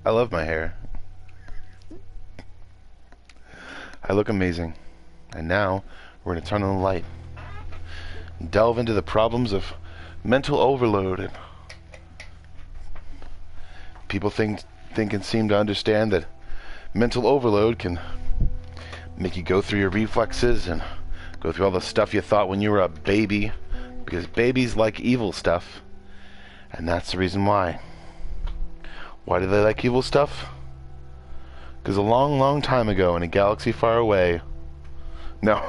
I love my hair. I look amazing. And now, we're going to turn on the light. And delve into the problems of mental overload. And people think and seem to understand that mental overload can make you go through your reflexes and go through all the stuff you thought when you were a baby. Because babies like evil stuff. And that's the reason why. Why do they like evil stuff? Because a long, long time ago in a galaxy far away... No.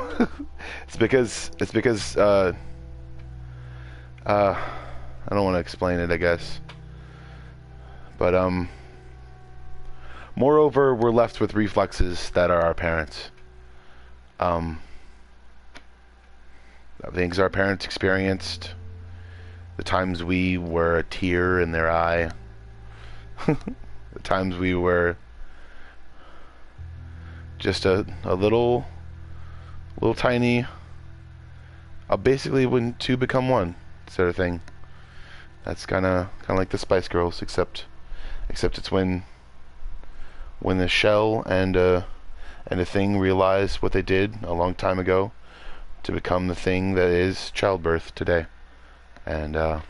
it's because I don't want to explain it, I guess. But, moreover, we're left with reflexes that are our parents. Things our parents experienced. The times we were a tear in their eye. The times we were just a little tiny, basically when two become one sort of thing. That's kind of like the Spice Girls, except it's when the shell and a thing realize what they did a long time ago to become the thing that is childbirth today. And we're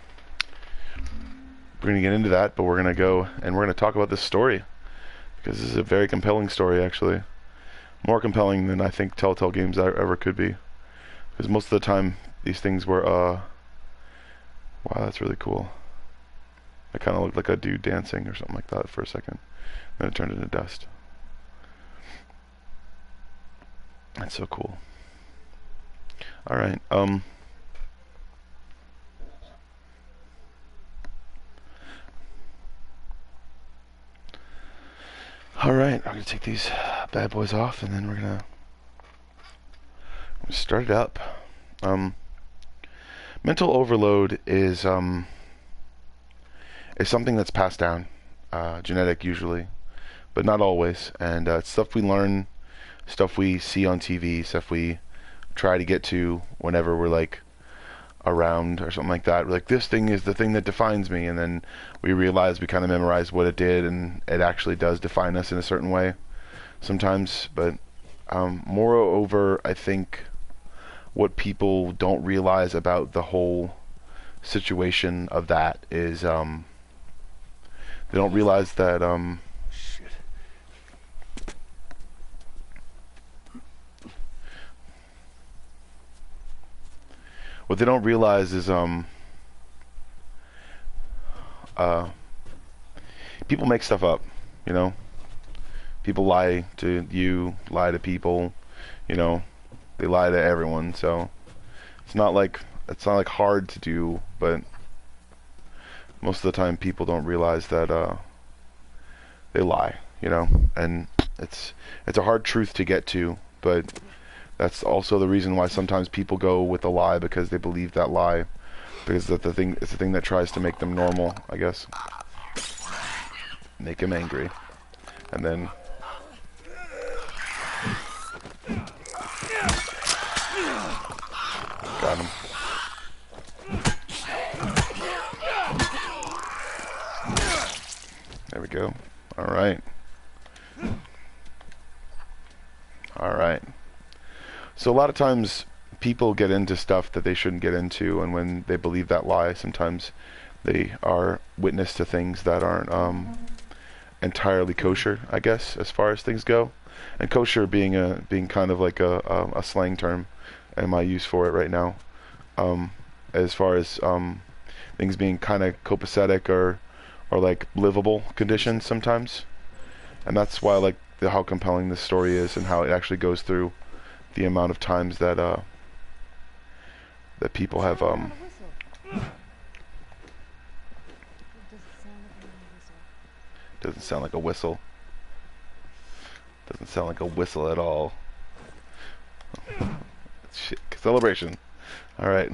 going to get into that, but we're going to go and we're going to talk about this story, because this is a very compelling story, actually. More compelling than I think Telltale games ever could be. Because most of the time, these things were, wow, that's really cool. It kind of looked like a dude dancing or something like that for a second. Then it turned into dust. That's so cool. Alright, Alright, I'm going to take these bad boys off, and then we're going to start it up. Mental overload is something that's passed down, genetic usually, but not always. And it's stuff we learn, stuff we see on TV, stuff we try to get to whenever we're like around or something like that. We're like, this thing is the thing that defines me, and then we realize we kind of memorize what it did, and it actually does define us in a certain way sometimes. But moreover, I think what people don't realize about the whole situation of that is they don't realize that what they don't realize is people make stuff up, you know. People lie to you, lie to people, you know. They lie to everyone, so it's not like hard to do, but most of the time people don't realize that they lie, you know. And it's a hard truth to get to, but that's also the reason why sometimes people go with a lie, because they believe that lie, because it's the thing that tries to make them normal, I guess. Make them angry, and then got him. There we go. All right. All right. So a lot of times people get into stuff that they shouldn't get into, and when they believe that lie, sometimes they are witness to things that aren't entirely kosher, I guess, as far as things go. And kosher being kind of like a slang term in my use for it right now, as far as things being kind of copacetic or like livable conditions sometimes. And that's why I like how compelling this story is, and how it actually goes through the amount of times that that people have doesn't sound like a whistle. Doesn't sound like a whistle at all. Shit. Celebration. All right.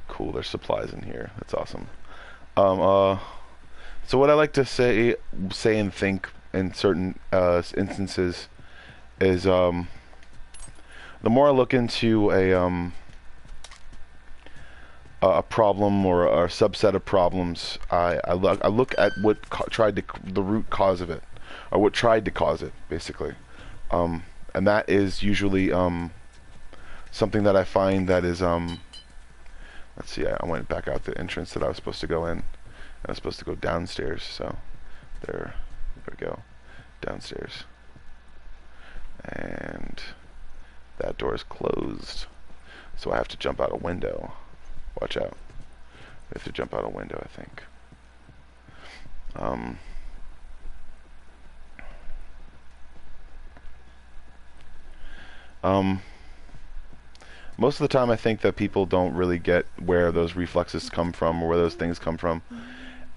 Cool. There's supplies in here. That's awesome. So what I like to say and think in certain instances is the more I look into a problem or a subset of problems, I look at what the root cause of it, or what tried to cause it, basically. And that is usually something that I find that is let's see, I went back out the entrance that I was supposed to go in. I was supposed to go downstairs, so there we go, downstairs. And that door is closed, so I have to jump out a window. Watch out. I have to jump out a window, I think. Most of the time I think that people don't really get where those reflexes come from or where those things come from.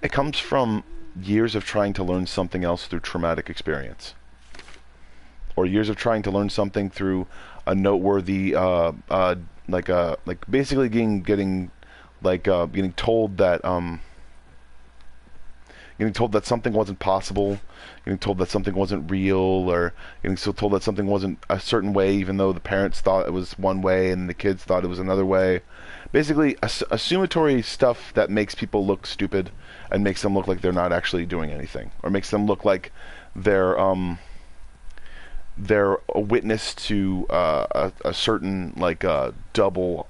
It comes from years of trying to learn something else through traumatic experience. Or years of trying to learn something through a noteworthy, like basically getting told that something wasn't possible, getting told that something wasn't real, or getting so told that something wasn't a certain way, even though the parents thought it was one way and the kids thought it was another way. Basically, assumptory stuff that makes people look stupid and makes them look like they're not actually doing anything, or makes them look like they're a witness to a certain double,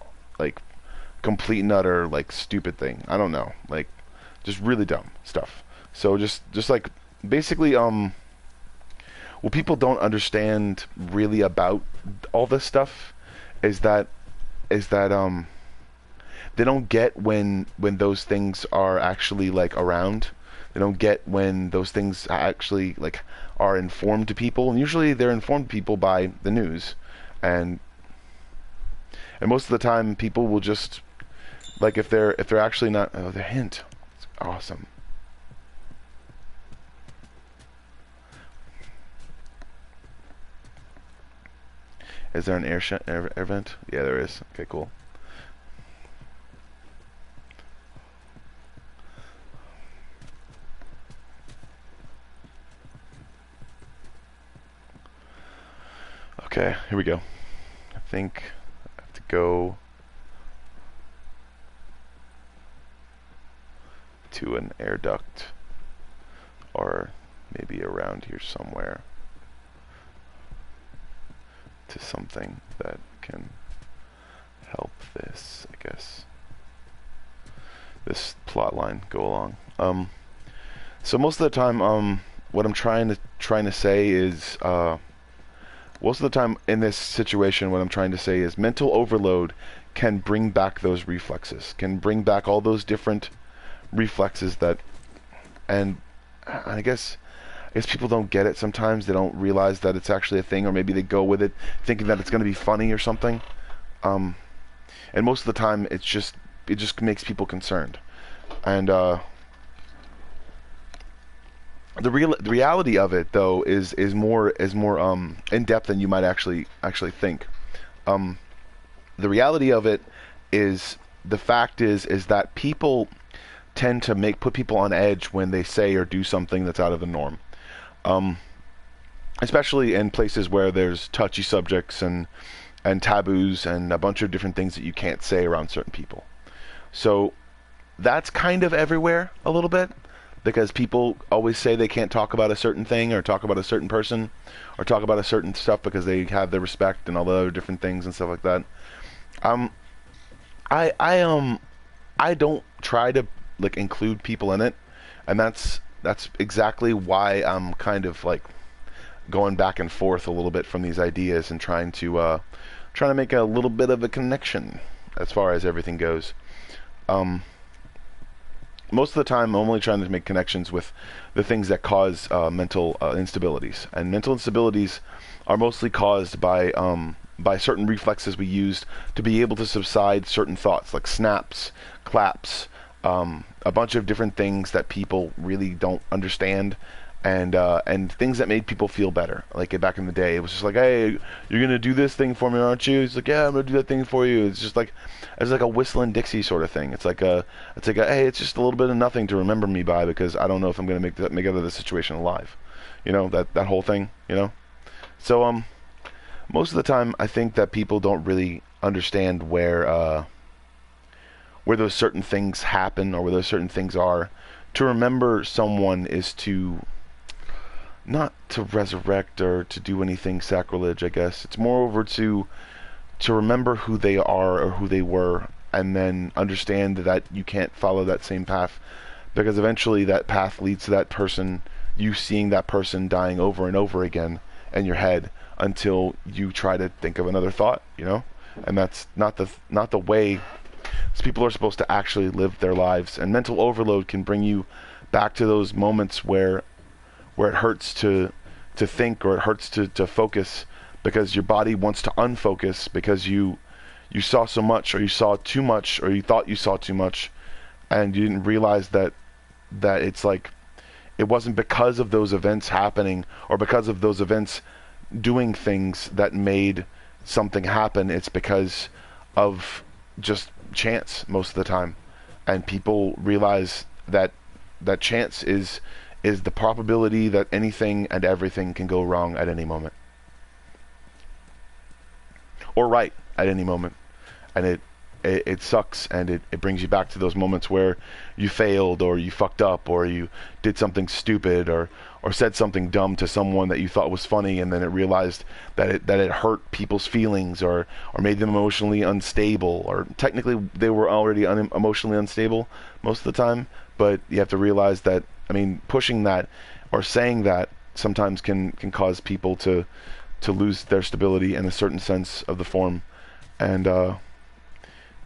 complete and utter stupid thing. I don't know, just really dumb stuff. So just basically what people don't understand really about all this stuff is that they don't get when those things are actually around. They don't get when those things actually are informed to people, and usually they're informed to people by the news, and most of the time people will just if they're actually not. Oh, the hint, it's awesome. Is there an air vent? Yeah, there is. Okay, cool. Okay, here we go. I think I have to go to an air duct, or maybe around here somewhere, to something that can help this, I guess, this plot line go along. So most of the time, what I'm trying to say is, most of the time in this situation, what I'm trying to say is mental overload can bring back those reflexes, can bring back all those different reflexes that, and I guess people don't get it sometimes. They don't realize that it's actually a thing, or maybe they go with it thinking that it's going to be funny or something. And most of the time, it just makes people concerned. And the reality of it, though, is more in depth than you might actually think. The reality of it is, the fact is that people tend to put people on edge when they say or do something that's out of the norm. Especially in places where there's touchy subjects and taboos and a bunch of different things that you can't say around certain people. So that's kind of everywhere a little bit, because people always say they can't talk about a certain thing, or talk about a certain person, or talk about a certain stuff because they have their respect and all the other different things and stuff like that. I don't try to include people in it, and that's exactly why I'm kind of going back and forth a little bit from these ideas and trying to make a little bit of a connection as far as everything goes. Most of the time, I'm only trying to make connections with the things that cause mental instabilities, and mental instabilities are mostly caused by certain reflexes we use to be able to subside certain thoughts, like snaps, claps, a bunch of different things that people really don't understand, and things that made people feel better. Like back in the day, it was just like, hey, you're gonna do this thing for me, aren't you? It's like, yeah, I'm gonna do that thing for you. It's just like a whistling Dixie sort of thing. It's like a hey, it's just a little bit of nothing to remember me by, because I don't know if I'm gonna make out of this situation alive. You know, that whole thing. You know, so most of the time, I think that people don't really understand where where those certain things happen or where those certain things are. To remember someone is to not to resurrect or to do anything sacrilege, I guess. It's moreover to remember who they are or who they were, and then understand that you can't follow that same path, because eventually that path leads to that person, you seeing that person dying over and over again in your head until you try to think of another thought, you know? And that's not the way people are supposed to actually live their lives. And mental overload can bring you back to those moments where it hurts to think, or it hurts to focus, because your body wants to unfocus because you saw so much, or you saw too much, or you thought you saw too much, and you didn't realize that it's like it wasn't because of those events happening or because of those events doing things that made something happen. It's because of just chance most of the time. And people realize that chance is the probability that anything and everything can go wrong at any moment, or right at any moment. And it sucks, and it brings you back to those moments where you failed, or you fucked up, or you did something stupid, or said something dumb to someone that you thought was funny, and then it realized that it hurt people's feelings, or made them emotionally unstable, or technically they were already emotionally unstable most of the time. But you have to realize that, I mean, pushing that or saying that sometimes can cause people to lose their stability in a certain sense of the form. And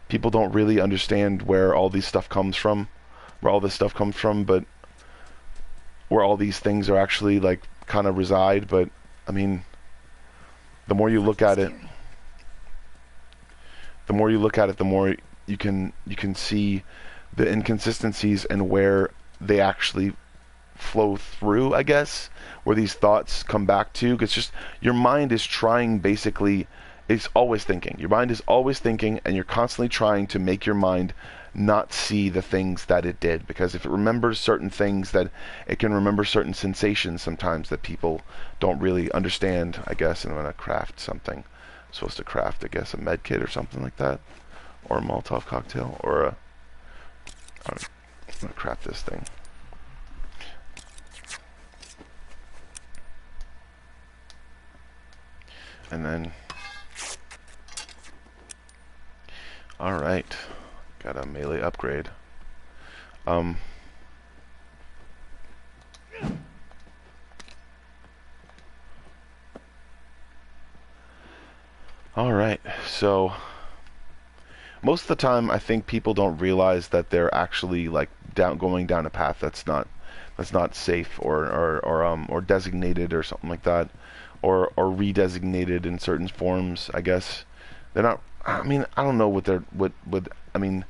people don't really understand where all this stuff comes from, but where all these things are actually like kind of reside. But I mean, the more you look at it, the more you can see the inconsistencies and where they actually flow through, I guess, where these thoughts come back to. Because just your mind is trying, basically, it's always thinking. Your mind is always thinking, and you're constantly trying to make your mind not see the things that it did. Because if it remembers certain things, that it can remember certain sensations sometimes that people don't really understand, I guess. And I'm going to craft something. I'm supposed to craft, I guess, a med kit or something like that, or a Molotov cocktail, or a... I'm going to craft this thing. And then... Alright. Got a melee upgrade. Alright, so... most of the time, I think people don't realize that they're actually like going down a path that's not safe, or designated or something like that, or redesignated in certain forms. I guess they're not. I mean, I don't know I mean,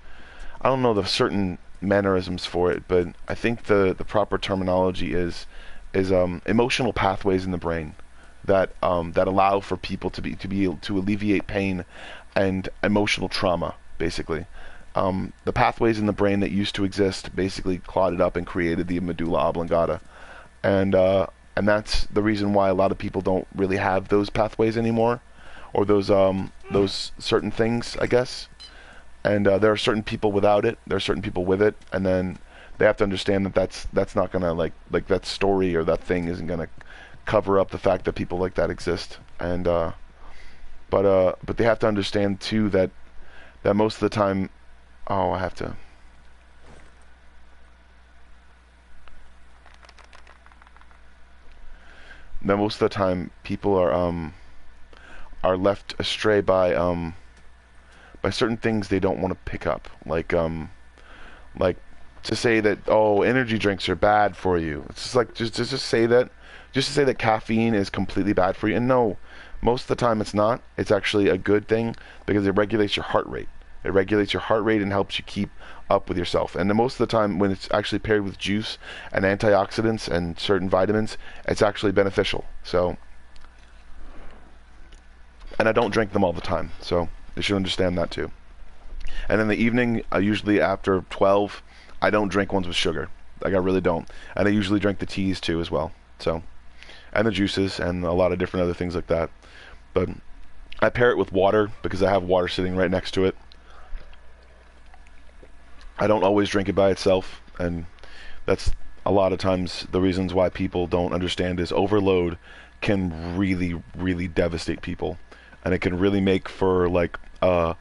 I don't know the certain mannerisms for it, but I think the proper terminology is emotional pathways in the brain that allow for people to be able to alleviate pain and emotional trauma, basically. The pathways in the brain that used to exist basically clotted up and created the medulla oblongata, and that's the reason why a lot of people don't really have those pathways anymore, or those certain things, I guess. And there are certain people without it, there are certain people with it, and then they have to understand that that's not gonna like that story or that thing isn't gonna cover up the fact that people like that exist. And but they have to understand too that most of the time, I have to. That most of the time people are left astray by certain things they don't want to pick up, like to say that energy drinks are bad for you. It's just like just say that, just to say that caffeine is completely bad for you. And no, most of the time it's not. It's actually a good thing because it regulates your heart rate. It regulates your heart rate and helps you keep up with yourself. And then most of the time when it's actually paired with juice and antioxidants and certain vitamins, it's actually beneficial. So, and I don't drink them all the time, so you should understand that too. And in the evening, usually after 12, I don't drink ones with sugar. Like, I really don't. And I usually drink the teas too as well. So, and the juices and a lot of different other things like that. But I pair it with water because I have water sitting right next to it. I don't always drink it by itself, and that's a lot of times the reasons why people don't understand is overload can really, really devastate people, and it can really make for like a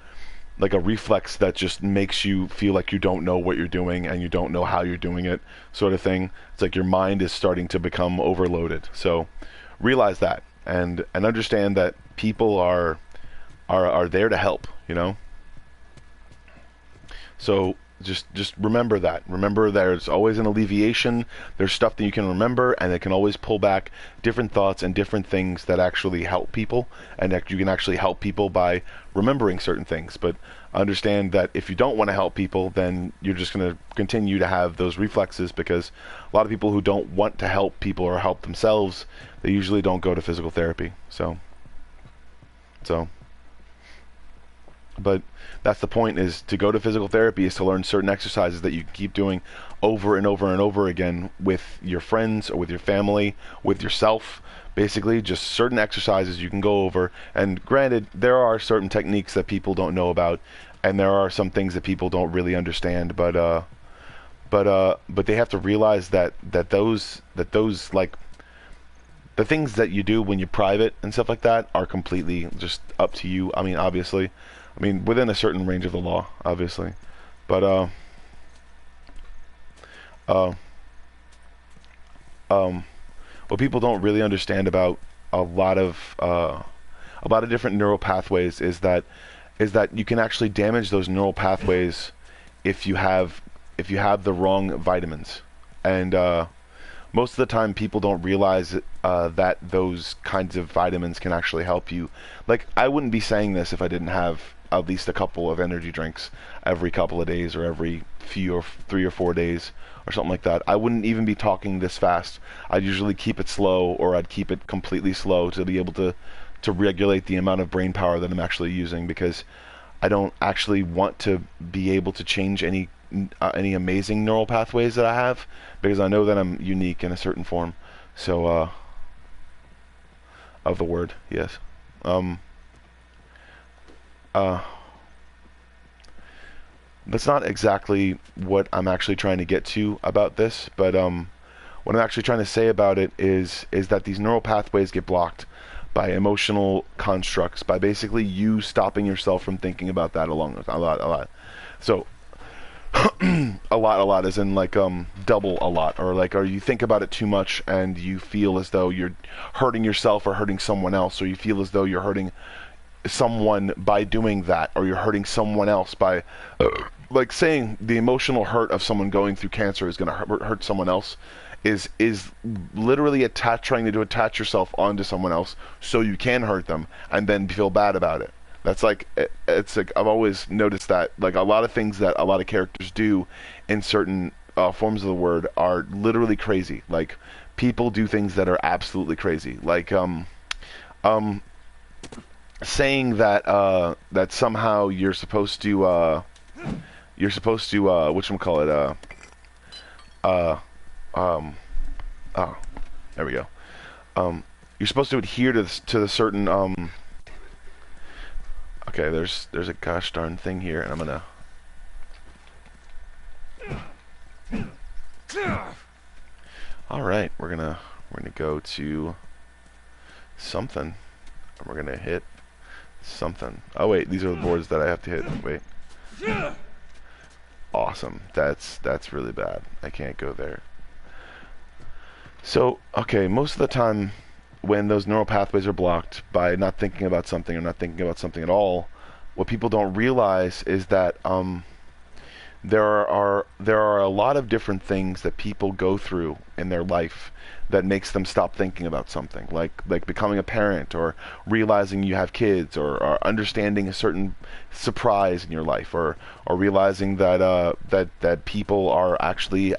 reflex that just makes you feel like you don't know what you're doing and you don't know how you're doing it, sort of thing. It's like your mind is starting to become overloaded. So realize that, and understand that people are there to help, you know. So just remember that. Remember there's always an alleviation. There's stuff that you can remember, and it can always pull back different thoughts and different things that actually help people, and that you can actually help people by remembering certain things. But understand that if you don't want to help people, then you're just going to continue to have those reflexes, because a lot of people who don't want to help people or help themselves, they usually don't go to physical therapy. So but that's the point, is to go to physical therapy is to learn certain exercises that you can keep doing over and over and over again with your friends or with your family, with yourself. Basically, just certain exercises you can go over. And granted, there are certain techniques that people don't know about, and there are some things that people don't really understand. But they have to realize that those like the things that you do when you're private and stuff like that are completely just up to you. I mean, obviously. I mean, within a certain range of the law, obviously, but what people don't really understand about a lot of different neural pathways is that you can actually damage those neural pathways if you have the wrong vitamins, and most of the time people don't realize that those kinds of vitamins can actually help you. Like, I wouldn't be saying this if I didn't have at least a couple of energy drinks every couple of days, or every 3 or 4 days, or something like that. I wouldn't even be talking this fast. I'd usually keep it slow, or I'd keep it completely slow to be able to regulate the amount of brain power that I'm actually using, because I don't actually want to be able to change any amazing neural pathways that I have, because I know that I'm unique in a certain form. So of the word, yes. That's not exactly what I'm actually trying to get to about this, but what I'm actually trying to say about it is that these neural pathways get blocked by emotional constructs, by basically you stopping yourself from thinking about that a lot. So a lot as in like double a lot, or you think about it too much and you feel as though you're hurting yourself or hurting someone else, or you feel as though you're hurting someone by doing that, or you're hurting someone else by like saying the emotional hurt of someone going through cancer is going to hurt someone else is literally trying to attach yourself onto someone else so you can hurt them and then feel bad about it. That's like, it's like, I've always noticed that like a lot of things that a lot of characters do in certain forms of the word are literally crazy. Like, people do things that are absolutely crazy, like saying that that somehow you're supposed to whatchamacallit, oh, there we go. You're supposed to adhere to the certain okay, there's a gosh darn thing here, and I'm gonna all right, we're gonna go to something, and we're gonna hit something. Oh wait, these are the boards that I have to hit. Wait. Awesome. That's really bad. I can't go there. So, okay, most of the time when those neural pathways are blocked by not thinking about something or not thinking about something at all, what people don't realize is that there are a lot of different things that people go through in their life that makes them stop thinking about something, like becoming a parent, or realizing you have kids, or understanding a certain surprise in your life, or realizing that that people are actually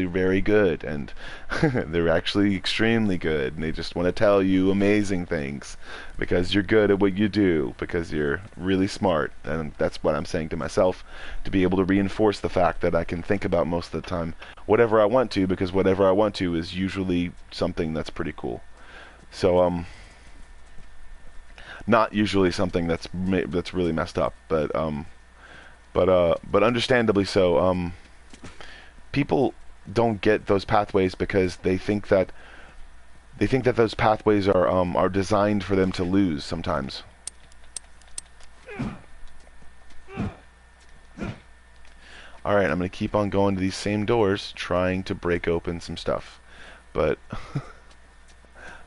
very good, and they're actually extremely good, and they just want to tell you amazing things because you're good at what you do, because you're really smart. And that's what I'm saying to myself, to be able to reinforce the fact that I can think about most of the time whatever I want to, because whatever I want to is usually something that's pretty cool. So not usually something that's really messed up, but but understandably so. People don't get those pathways because they think that those pathways are designed for them to lose sometimes. All right, I'm gonna keep on going to these same doors, trying to break open some stuff, but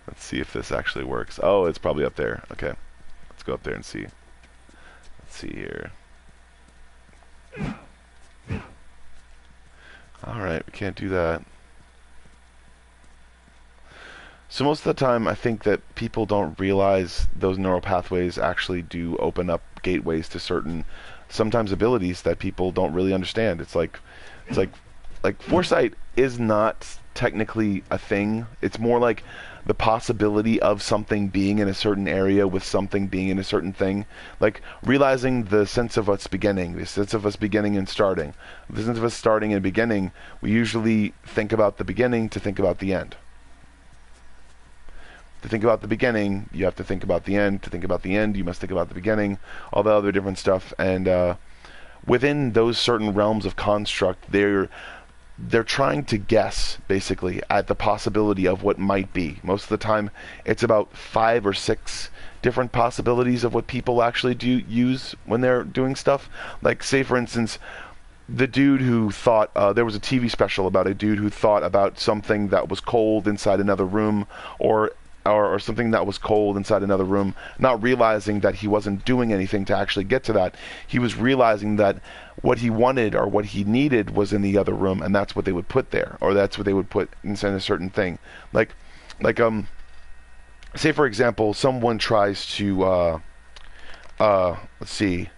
let's see if this actually works. Oh, it's probably up there. Okay, let's go up there and see. Let's see here. Alright, we can't do that. So most of the time, I think that people don't realize those neural pathways actually do open up gateways to certain, sometimes abilities that people don't really understand. It's like foresight is not technically a thing. It's more like the possibility of something being in a certain area with something being in a certain thing. Like realizing the sense of us beginning, the sense of us beginning and starting. The sense of us starting and beginning, we usually think about the beginning to think about the end. To think about the beginning, you have to think about the end. To think about the end, you must think about the beginning. All the other different stuff. And within those certain realms of construct, they're trying to guess, basically, at the possibility of what might be. Most of the time, it's about 5 or 6 different possibilities of what people actually do use when they're doing stuff. Like, say, for instance, the dude who thought, there was a TV special about a dude who thought about something that was cold inside another room, or something that was cold inside another room, not realizing that he wasn't doing anything to actually get to that. He was realizing that what he wanted or what he needed was in the other room, and that's what they would put there, or that's what they would put inside a certain thing. Like say for example, someone tries to let's see,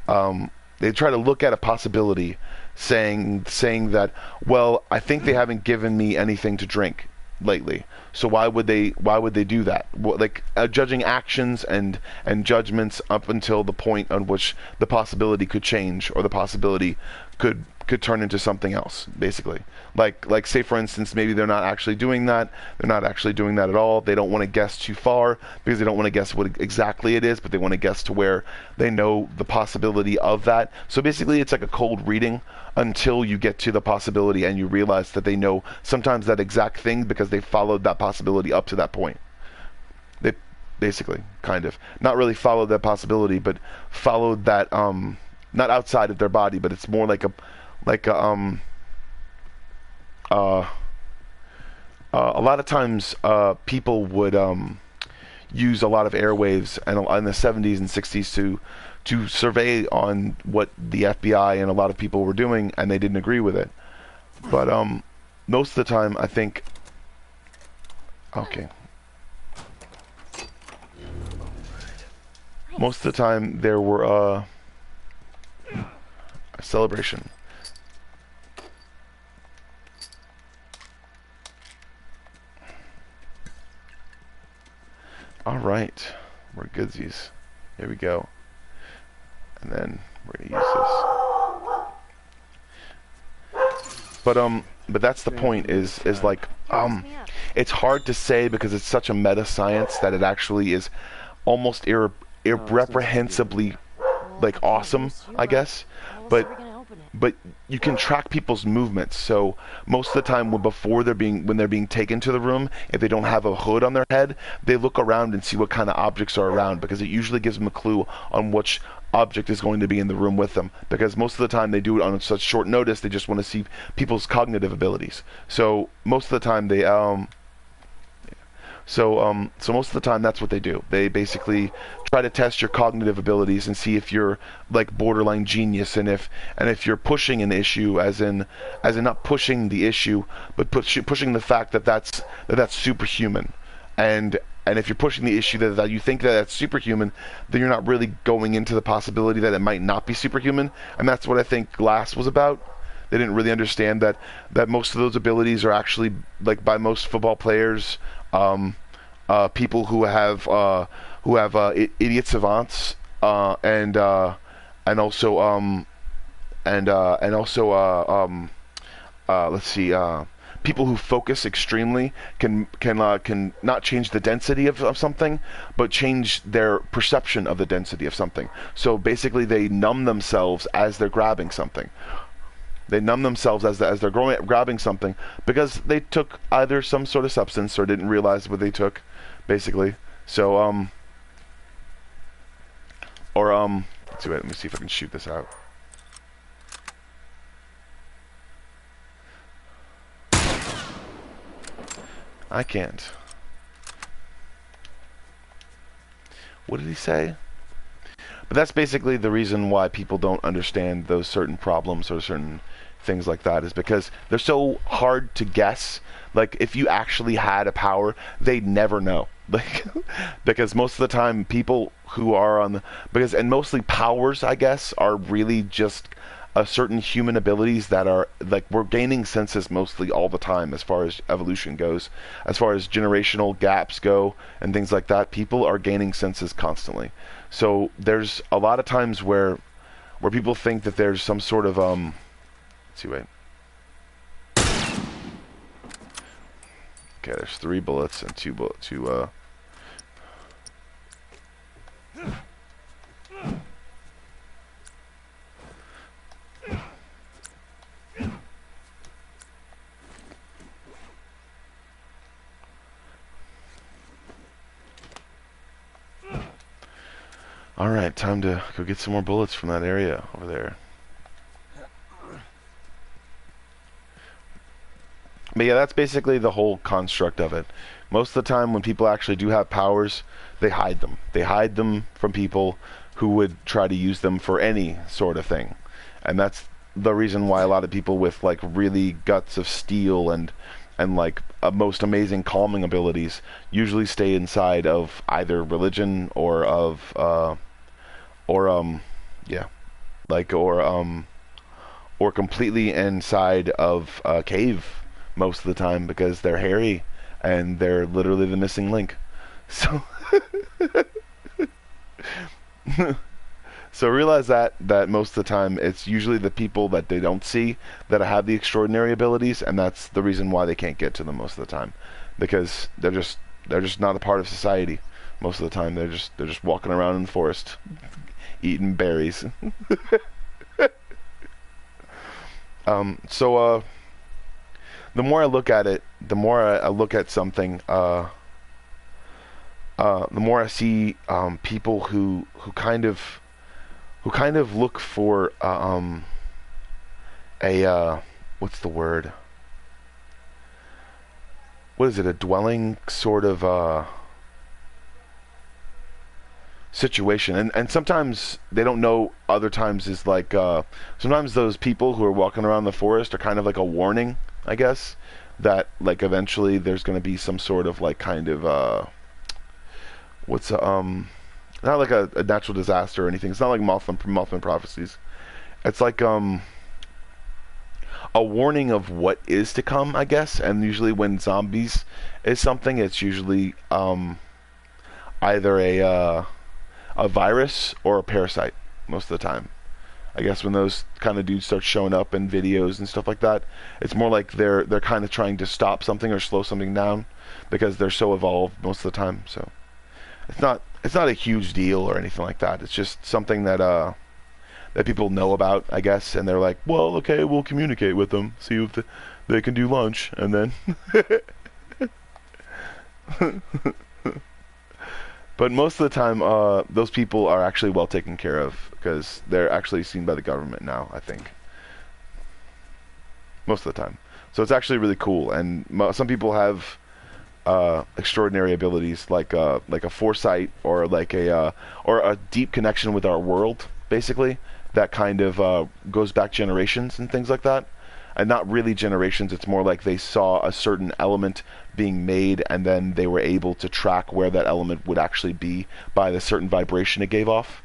they try to look at a possibility, saying that, well, I think they haven't given me anything to drink lately, so why would they do that? Like judging actions and judgments up until the point on which the possibility could change, or the possibility could turn into something else, basically. Like say for instance, maybe they're not actually doing that at all. They don't want to guess too far because they don't want to guess what exactly it is, but they want to guess to where they know the possibility of that. So basically it's like a cold reading until you get to the possibility and you realize that they know sometimes that exact thing because they followed that possibility up to that point. They basically, kind of, not really followed that possibility, but followed that, not outside of their body, but it's more like a lot of times people would use a lot of airwaves in the 70s and 60s to survey on what the FBI and a lot of people were doing, and they didn't agree with it. But most of the time, I think, most of the time there were a celebration. Alright, we're goodsies. Here we go. And then we're gonna use this. But that's the point, is like, it's hard to say because it's such a meta science that it actually is almost irreprehensibly like awesome, I guess. But you can track people's movements. So most of the time, when they're being taken to the room, if they don't have a hood on their head, they look around and see what kind of objects are around, because it usually gives them a clue on which object is going to be in the room with them. Because most of the time they do it on such short notice, they just want to see people's cognitive abilities. So most of the time they So most of the time, that's what they do. They basically try to test your cognitive abilities and see if you're like borderline genius, and if you're pushing an issue, as in not pushing the issue, but pushing the fact that that's superhuman, and if you're pushing the issue that you think that that's superhuman, then you're not really going into the possibility that it might not be superhuman, and that's what I think Glass was about. They didn't really understand that most of those abilities are actually, like, by most football players, people who have idiot savants, and also let's see, people who focus extremely can not change the density of something, but change their perception of the density of something. So basically, they numb themselves as they're grabbing something. They numb themselves as they're grabbing something because they took either some sort of substance or didn't realize what they took, basically. So let's see. Let me see if I can shoot this out. I can't. What did he say? But that's basically the reason why people don't understand those certain problems or certain things like that, is because they're so hard to guess. Like, if you actually had a power, they'd never know. Like, because most of the time people who are on the, and mostly powers, I guess, are really just certain human abilities that are, like, we're gaining senses mostly all the time as far as evolution goes. As far as generational gaps go and things like that, people are gaining senses constantly. So there's a lot of times where people think that there's some sort of let's see, wait. Okay, there's 3 bullets and 2 Alright, time to go get some more bullets from that area over there. But yeah, that's basically the whole construct of it. Most of the time when people actually do have powers, they hide them. They hide them from people who would try to use them for any sort of thing. And that's the reason why a lot of people with, like, really guts of steel and like most amazing calming abilities usually stay inside of either religion or of or completely inside of a cave most of the time, because they're hairy and they're literally the missing link. So so realize that most of the time it's usually the people that they don't see that have the extraordinary abilities, and that's the reason why they can't get to them most of the time, because they're just not a part of society most of the time. They're just walking around in the forest eating berries. So the more I look at it, the more I look at something, the more I see people who kind of look for what's the word? What is it? A dwelling sort of situation, and sometimes they don't know. Other times is like sometimes those people who are walking around the forest are kind of like a warning, I guess, that like eventually there's going to be some sort of like kind of not like a natural disaster or anything. It's not like Mothman prophecies. It's like a warning of what is to come, I guess. And usually when zombies is something, it's usually either a virus or a parasite most of the time. I guess when those kind of dudes start showing up in videos and stuff like that, it's more like they're kind of trying to stop something or slow something down, because they're so evolved most of the time. So it's not a huge deal or anything like that. It's just something that that people know about, I guess, and they're like, well, okay, we'll communicate with them, see if they can do lunch, and then but most of the time, those people are actually well taken care of, because they're actually seen by the government now, I think. Most of the time. So it's actually really cool, and some people have extraordinary abilities, like a foresight, or like a deep connection with our world, basically, that kind of goes back generations and things like that. And not really generations, it's more like they saw a certain element being made, and then they were able to track where that element would actually be by the certain vibration it gave off.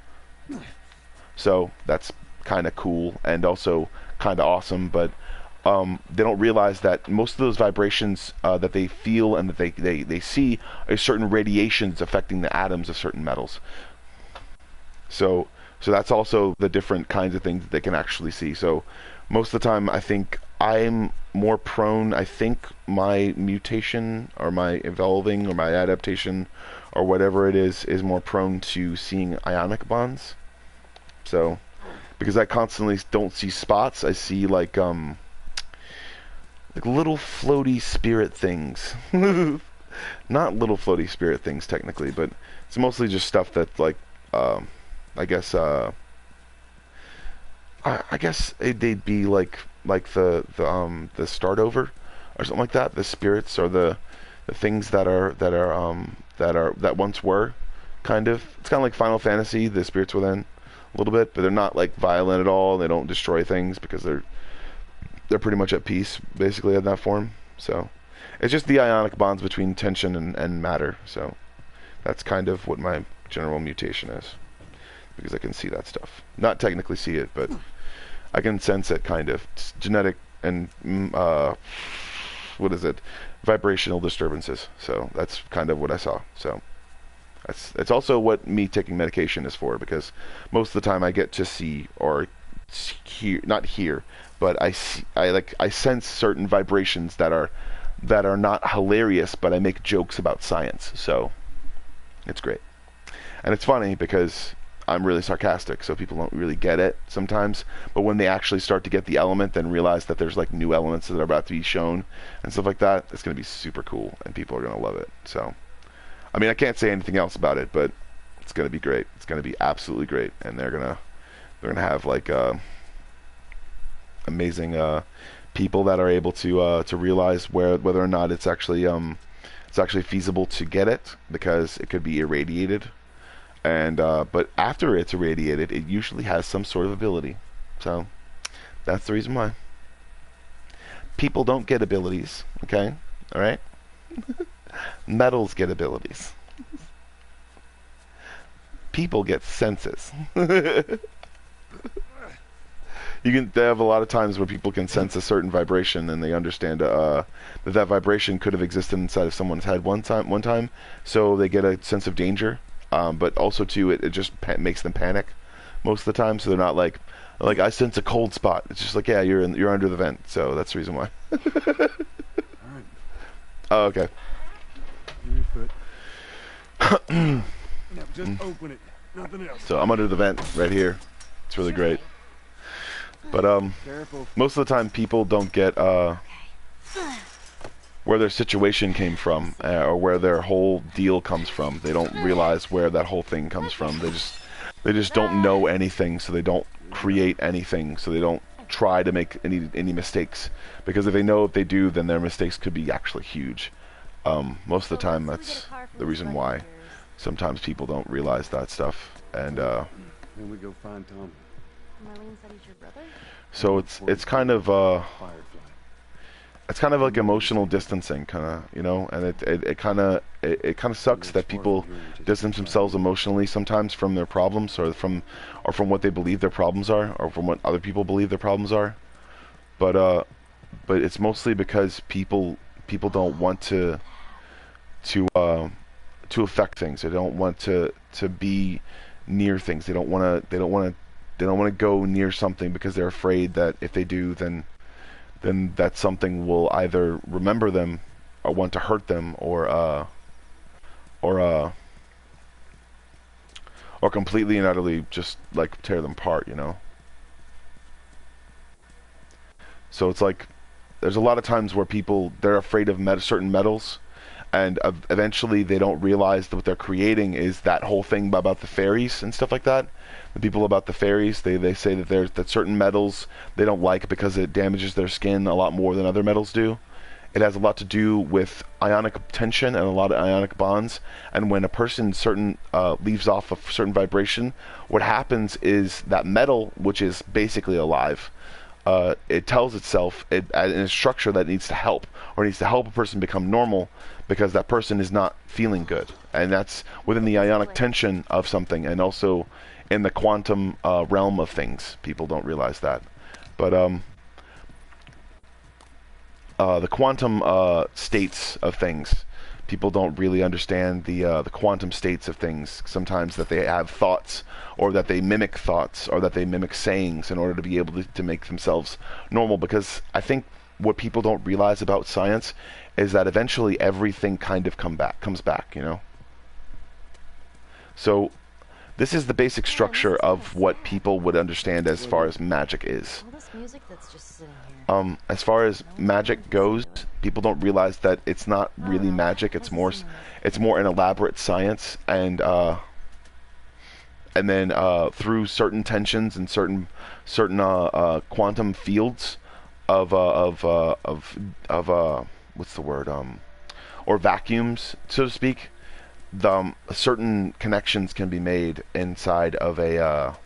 So that's kind of cool and also kind of awesome, but they don't realize that most of those vibrations that they feel and that they see are certain radiations affecting the atoms of certain metals. So that's also the different kinds of things that they can actually see. So most of the time, I think I'm more prone, I think my mutation or my evolving or my adaptation or whatever it is more prone to seeing ionic bonds. So, because I constantly don't see spots, I see like little floaty spirit things. Not little floaty spirit things technically, but it's mostly just stuff that like I guess I guess they'd be like the start over or something like that. The spirits or the things that once were kind of. It's kind of like Final Fantasy. The spirits within a little bit, but they're not like violent at all. They don't destroy things because they're pretty much at peace basically in that form. So it's just the ionic bonds between tension and matter. So that's kind of what my general mutation is, because I can see that stuff. Not technically see it, but I can sense it kind of. It's genetic and what is it? Vibrational disturbances. So that's kind of what I saw. So it's also what me taking medication is for, because most of the time I get to see or hear, not hear, but I sense certain vibrations that are not hilarious, but I make jokes about science. So it's great. And it's funny because I'm really sarcastic, so people don't really get it sometimes. But when they actually start to get the element, then realize that there's like new elements that are about to be shown and stuff like that, it's going to be super cool, and people are going to love it. So, I mean, I can't say anything else about it, but it's going to be great. It's going to be absolutely great, and they're gonna have like amazing people that are able to realize whether or not it's actually feasible to get it, because it could be irradiated. And but after it's irradiated, it usually has some sort of ability. So that's the reason why. People don't get abilities, okay? All right? Metals get abilities. People get senses. They have a lot of times where people can sense a certain vibration, and they understand that vibration could have existed inside of someone's head one time, so they get a sense of danger. But also too, it just makes them panic most of the time. So they're not like I sense a cold spot. It's just like, yeah, you're under the vent. So that's the reason why. All right. Oh, okay. Your foot. Now just open it. Nothing else. So I'm under the vent right here. It's really great. But Careful. most of the time people don't get where their situation came from, or where their whole deal comes from. They don't realize where that whole thing comes from. They just don't know anything, so they don't create anything, so they don't try to make any mistakes, because if they do, then their mistakes could be actually huge. Most of the time, that's the reason why sometimes people don't realize that stuff. And Then we go find Tom. Marlene said he's your brother? so it's kind of Firefly. it's kind of like emotional distancing, kind of, you know, and it kind of sucks that people distance themselves emotionally sometimes from their problems, or from what they believe their problems are, or from what other people believe their problems are. But it's mostly because people don't want to affect things. They don't want to be near things. They don't want to go near something, because they're afraid that if they do, then that something will either remember them or want to hurt them, or completely and utterly just like tear them apart, you know. So it's like there's a lot of times where they're afraid of certain metals, and eventually they don't realize that what they're creating is that whole thing about the fairies and stuff like that. The people about the fairies, they say that certain metals they don't like because it damages their skin a lot more than other metals do. It has a lot to do with ionic tension and a lot of ionic bonds. And when a person leaves off a certain vibration, what happens is that metal, which is basically alive, it tells itself in a structure that needs to help a person become normal, because that person is not feeling good. And that's within the ionic tension of something, and also in the quantum realm of things. People don't realize that. But the quantum states of things, people don't really understand the quantum states of things. Sometimes that they have thoughts, or that they mimic thoughts, or that they mimic sayings in order to be able to make themselves normal. Because I think what people don't realize about science is that eventually everything kind of comes back, you know? So this is the basic structure of what people would understand as far as magic is. All this music that's just sitting here. As far as magic goes, people don't realize that it's not really magic. It's more an elaborate science, and then through certain tensions and certain quantum fields of what's the word, or vacuums, so to speak, certain connections can be made inside of a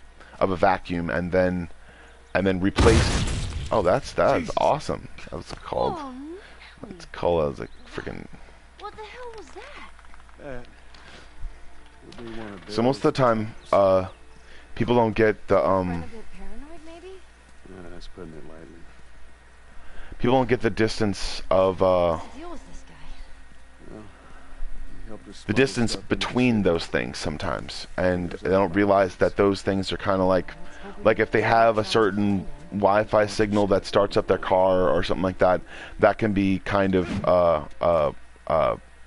vacuum, and then replace. Oh, that's awesome. That was called. Oh, no. It's called. That was like freaking. What the hell was that? That would be one of So most of the time, people don't get the Kind of a bit paranoid, maybe? That's putting it lightly. people don't get the distance of What's the deal with this guy? Well, he helped us the smuggle distance stuff in. between those things sometimes, and they don't realize that those things are kind of like if they have a certain Wi-Fi signal that starts up their car or something like that, that can be kind of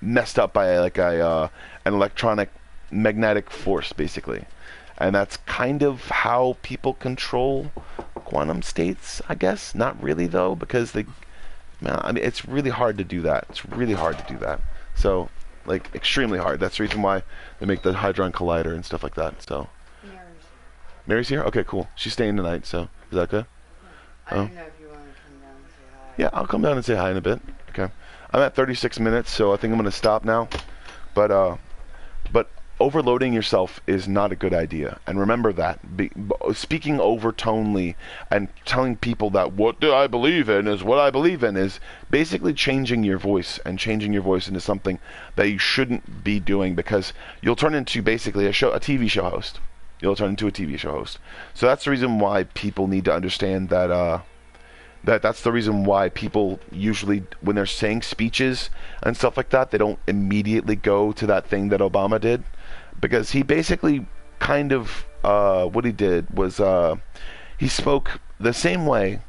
messed up by like an electronic magnetic force, basically. And that's kind of how people control quantum states, I guess. Not really, though, because I mean, it's really hard to do that. It's really hard to do that. So, like, extremely hard. That's the reason why they make the Hadron Collider and stuff like that. So, Mary's here? Okay, cool. She's staying tonight, so is that good? I don't know if you want to come down and say hi. Yeah, I'll come down and say hi in a bit. Okay. I'm at 36 minutes, so I think I'm going to stop now. But overloading yourself is not a good idea. And remember that. Speaking overtonely and telling people that what do I believe in is what I believe in is basically changing your voice into something that you shouldn't be doing, because you'll turn into basically a TV show host. You'll turn into a TV show host. So that's the reason why people need to understand that that's the reason why people usually, when they're saying speeches and stuff like that, they don't immediately go to that thing that Obama did, because he basically kind of what he did was he spoke the same way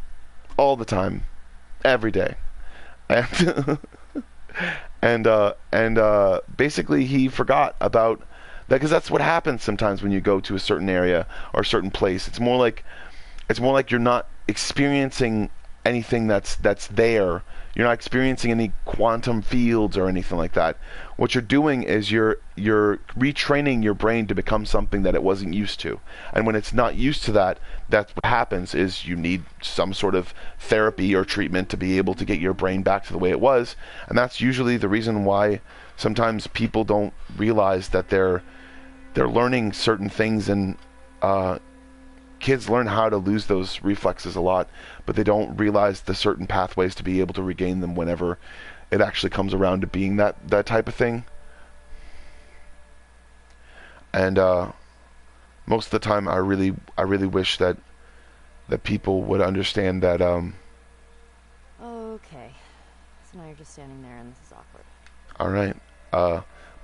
all the time, every day, and basically he forgot about that, because that's what happens sometimes when you go to a certain area or a certain place. It's more like you're not experiencing anything that's there. You're not experiencing any quantum fields or anything like that. What you're doing is you're retraining your brain to become something that it wasn't used to. And when it's not used to that, that's what happens is you need some sort of therapy or treatment to be able to get your brain back to the way it was. And that's usually the reason why sometimes people don't realize that they're learning certain things, and kids learn how to lose those reflexes a lot, but they don't realize the certain pathways to be able to regain them whenever it actually comes around to being that type of thing. And most of the time, I really wish that people would understand that. Okay. So now you're just standing there and this is awkward. All right.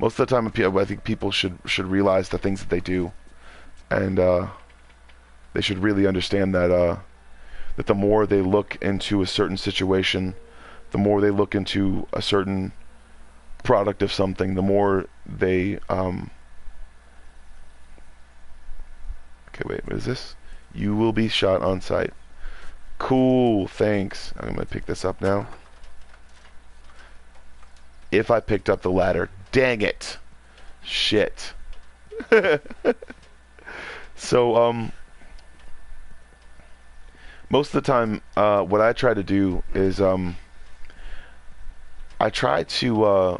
Most of the time, I think people should realize the things that they do, and they should really understand that the more they look into a certain situation, the more they look into a certain product of something, the more they okay, wait, what is this? You will be shot on sight. Cool, thanks. I'm gonna pick this up now. If I picked up the ladder, dang it, shit. So most of the time, what I try to do is I try to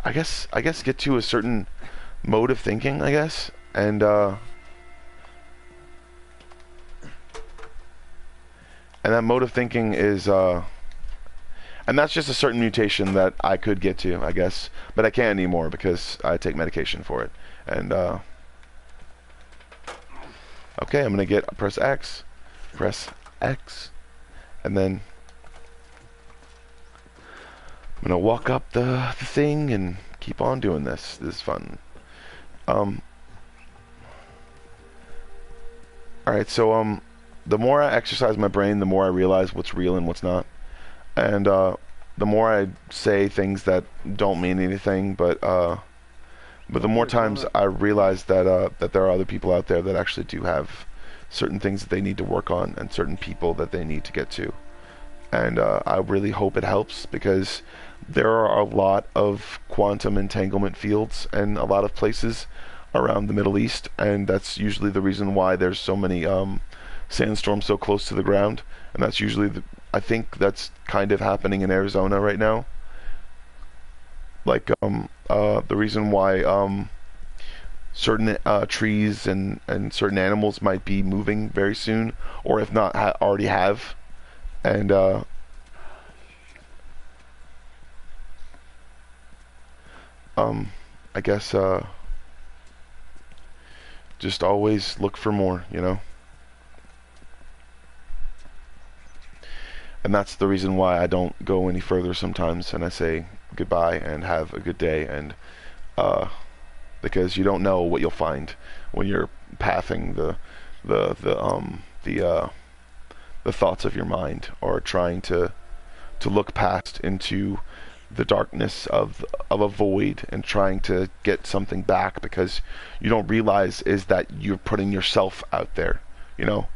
I guess get to a certain mode of thinking, I guess, and that mode of thinking is and that's just a certain mutation that I could get to, I guess, but I can't anymore because I take medication for it. And okay, I'm gonna press X, and then I'm gonna walk up the thing and keep on doing this. This is fun. Alright, so, the more I exercise my brain, the more I realize what's real and what's not. And, the more I say things that don't mean anything, but the more times I realize that that there are other people out there that actually do have certain things that they need to work on and certain people that they need to get to. And I really hope it helps, because there are a lot of quantum entanglement fields and a lot of places around the Middle East, and that's usually the reason why there's so many sandstorms so close to the ground. And that's usually I think that's kind of happening in Arizona right now. Like the reason why certain trees and certain animals might be moving very soon, or if not already have. And I guess just always look for more, you know. And that's the reason why I don't go any further sometimes, and I say goodbye and have a good day, and because you don't know what you'll find when you're pathing the thoughts of your mind, or trying to look past into the darkness of a void and trying to get something back, because you don't realize is that you're putting yourself out there, you know.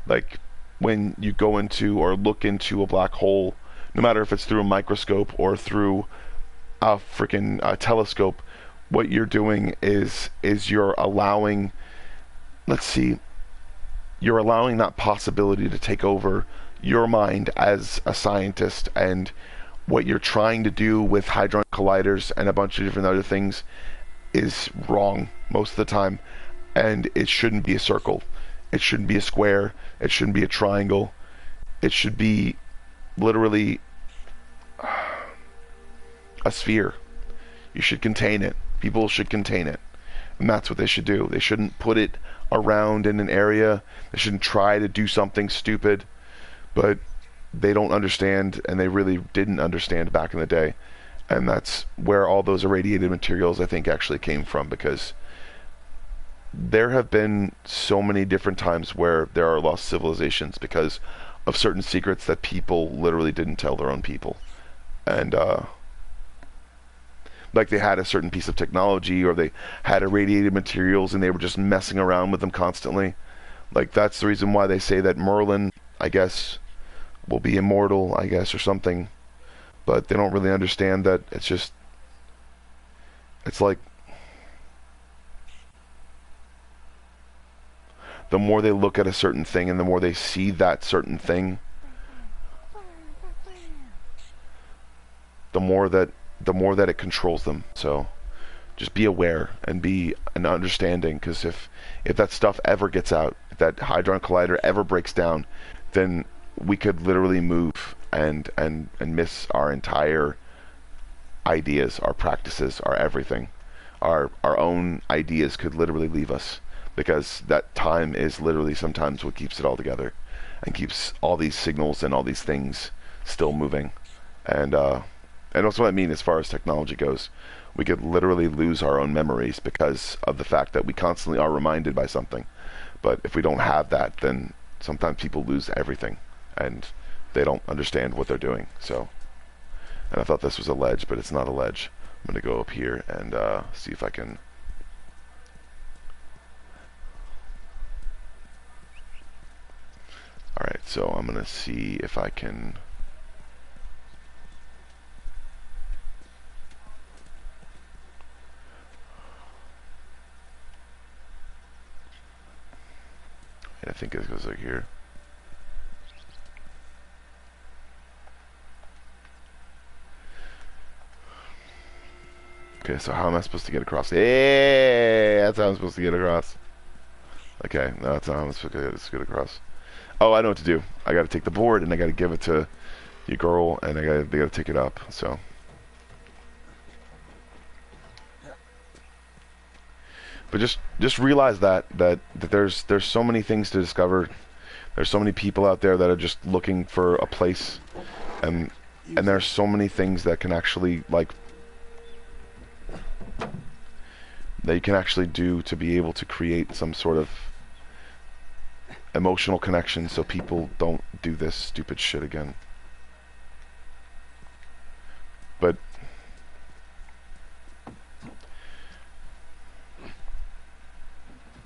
Like when you go into or look into a black hole, no matter if it's through a microscope or through a freaking telescope, what you're doing is you're allowing, you're allowing that possibility to take over your mind as a scientist. And what you're trying to do with hadron colliders and a bunch of different other things is wrong most of the time. And it shouldn't be a circle. It shouldn't be a square. It shouldn't be a triangle. It should be literally a sphere. You should contain it. People should contain it. And that's what they should do. They shouldn't put it around in an area. They shouldn't try to do something stupid. But they don't understand, and they really didn't understand back in the day. And that's where all those irradiated materials, I think, actually came from, because there have been so many different times where there are lost civilizations because of certain secrets that people literally didn't tell their own people. And like they had a certain piece of technology, or they had irradiated materials and they were just messing around with them constantly. Like that's the reason why they say that Merlin, I guess, will be immortal, I guess, or something. But they don't really understand that it's like the more they look at a certain thing and the more they see that certain thing, the more that it controls them. So just be aware and be an understanding, because if that stuff ever gets out, if that hadron collider ever breaks down, then we could literally move and miss our entire ideas, our practices, our everything. Our own ideas could literally leave us, because that time is literally sometimes what keeps it all together and keeps all these signals and all these things still moving. And that's what I mean as far as technology goes. We could literally lose our own memories because of the fact that we constantly are reminded by something. But if we don't have that, then sometimes people lose everything and they don't understand what they're doing. So, and I thought this was a ledge, but it's not a ledge. I'm going to go up here and see if I can... Alright, so I'm going to see if I can... I think it goes like here. Okay, so how am I supposed to get across? Hey, that's how I'm supposed to get across. Okay, no, that's not how I'm supposed to get across. Oh, I know what to do. I gotta take the board and I gotta give it to your girl, and they gotta take it up. So, but just realize that there's so many things to discover. There's so many people out there that are just looking for a place, and And there's so many things that can actually, like, that you can actually do to be able to create some sort of emotional connection so people don't do this stupid shit again. But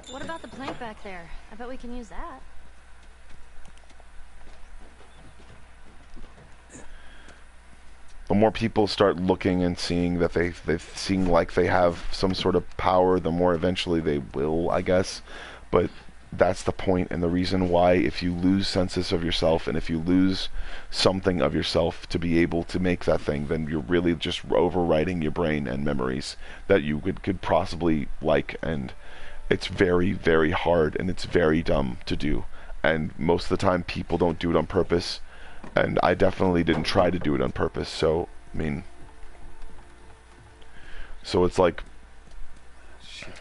What about the plank back there? I bet we can use that. the more people start looking and seeing that they seem like they have some sort of power, the more eventually they will, I guess. But that's the point and the reason why, if you lose senses of yourself and if you lose something of yourself to be able to make that thing, then you're really just overwriting your brain and memories that you could possibly like. And it's very, very hard, and it's very dumb to do. And most of the time people don't do it on purpose. And I definitely didn't try to do it on purpose. So, I mean, so it's like, Shit.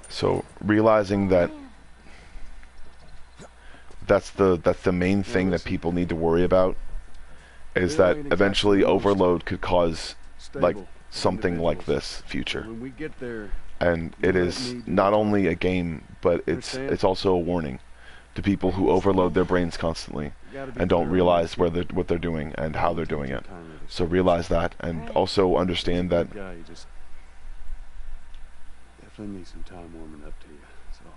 so realizing that that's the main thing that people need to worry about, is that eventually overload could cause like something like this future. When we get there, And it is not only a game, but it's also a warning to people who overload their brains constantly and don't realize what they're doing and how they're doing it. So realize that, and also understand that guy, you just definitely need some time warming up to you. That's all.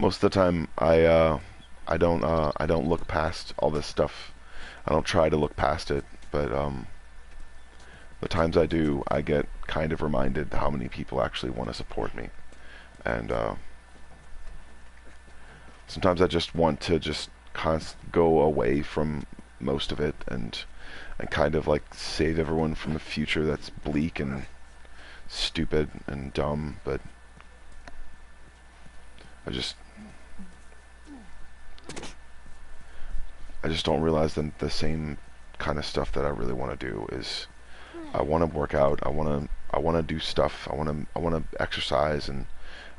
most of the time I don't look past all this stuff. I don't try to look past it, but the times I do, I get kind of reminded how many people actually want to support me. And sometimes I just want to just go away from most of it and kind of like save everyone from the future that's bleak and stupid and dumb. But I just don't realize the same kind of stuff that I really want to do is I want to work out. I want to do stuff. I want to exercise and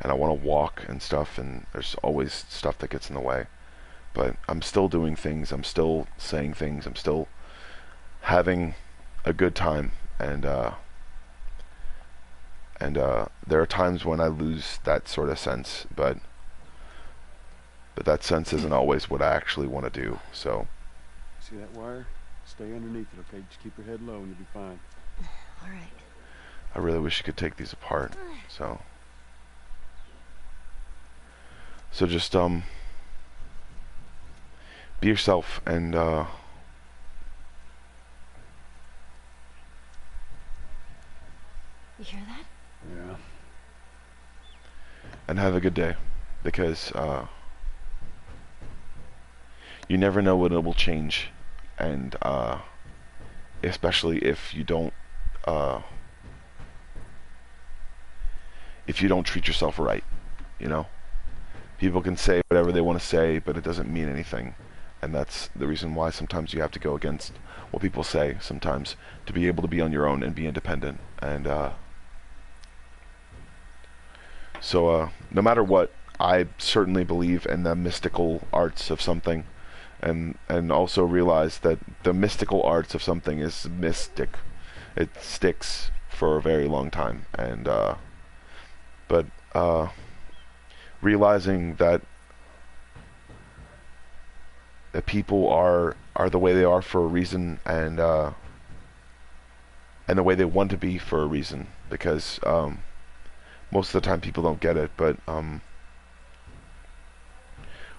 I want to walk and stuff. And there's always stuff that gets in the way. But I'm still doing things. I'm still saying things. I'm still having a good time. And there are times when I lose that sort of sense, but that sense isn't always what I actually want to do. So See that wire? Stay underneath it, okay? Just keep your head low and you'll be fine. All right. I really wish you could take these apart. So just be yourself and You hear that? Yeah. and have a good day, because you never know when it will change, and especially if you don't treat yourself right. You know, people can say whatever they want to say, but it doesn't mean anything, and that's the reason why sometimes you have to go against what people say sometimes to be able to be on your own and be independent. And so no matter what, I certainly believe in the mystical arts of something, and also realize that the mystical arts of something is mystic. It sticks for a very long time. And but realizing that people are the way they are for a reason, and the way they want to be for a reason, because most of the time people don't get it. But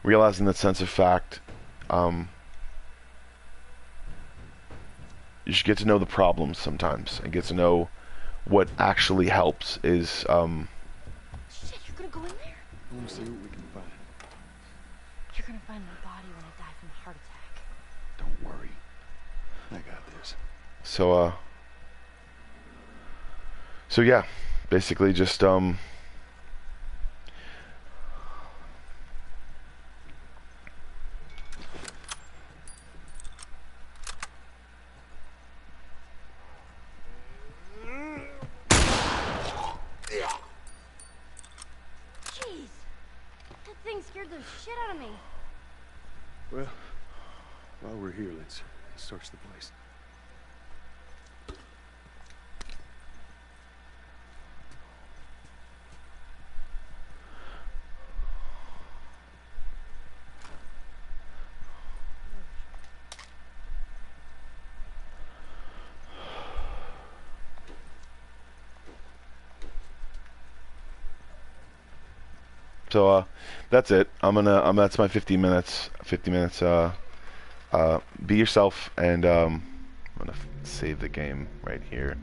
realizing that sense of fact, you should get to know the problems sometimes and get to know what actually helps is Shit, you're gonna go in there? I want to see what we can find. You're gonna find my body when I die from a heart attack. Don't worry. I got this. So yeah, basically just Jeez. That thing scared the shit out of me. Well, while we're here, let's search the place. so that's it. That's my 50 minutes. 50 minutes. Be yourself, and I'm gonna save the game right here.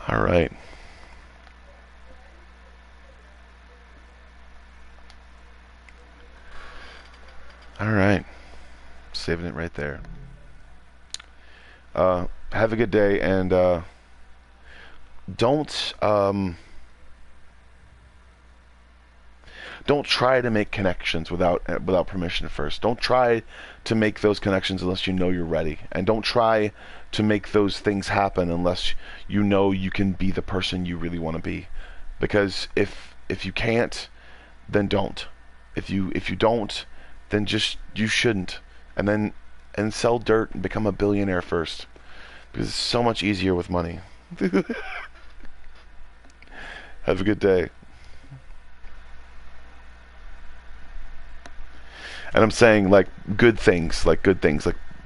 All right. All right. Saving it right there. Have a good day, and don't try to make connections without permission first. Don't try to make those connections unless you know you're ready, and don't try to make those things happen unless you know you can be the person you really want to be. Because if you can't, then don't. If you don't, then you shouldn't. And sell dirt and become a billionaire first, because it's so much easier with money. Have a good day. And I'm saying like good things, like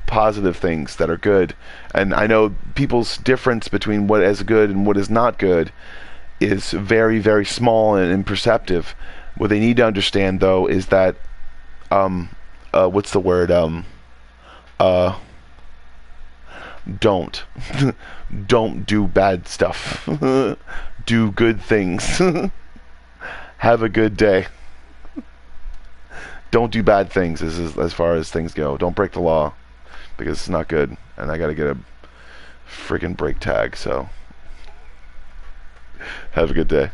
positive things that are good. And I know people's difference between what is good and what is not good is very, very small and imperceptive. What they need to understand, though, is that what's the word? Don't don't do bad stuff. Do good things. Have a good day. Don't do bad things as far as things go. Don't break the law, because it's not good. And I gotta get a freaking brake tag, so have a good day.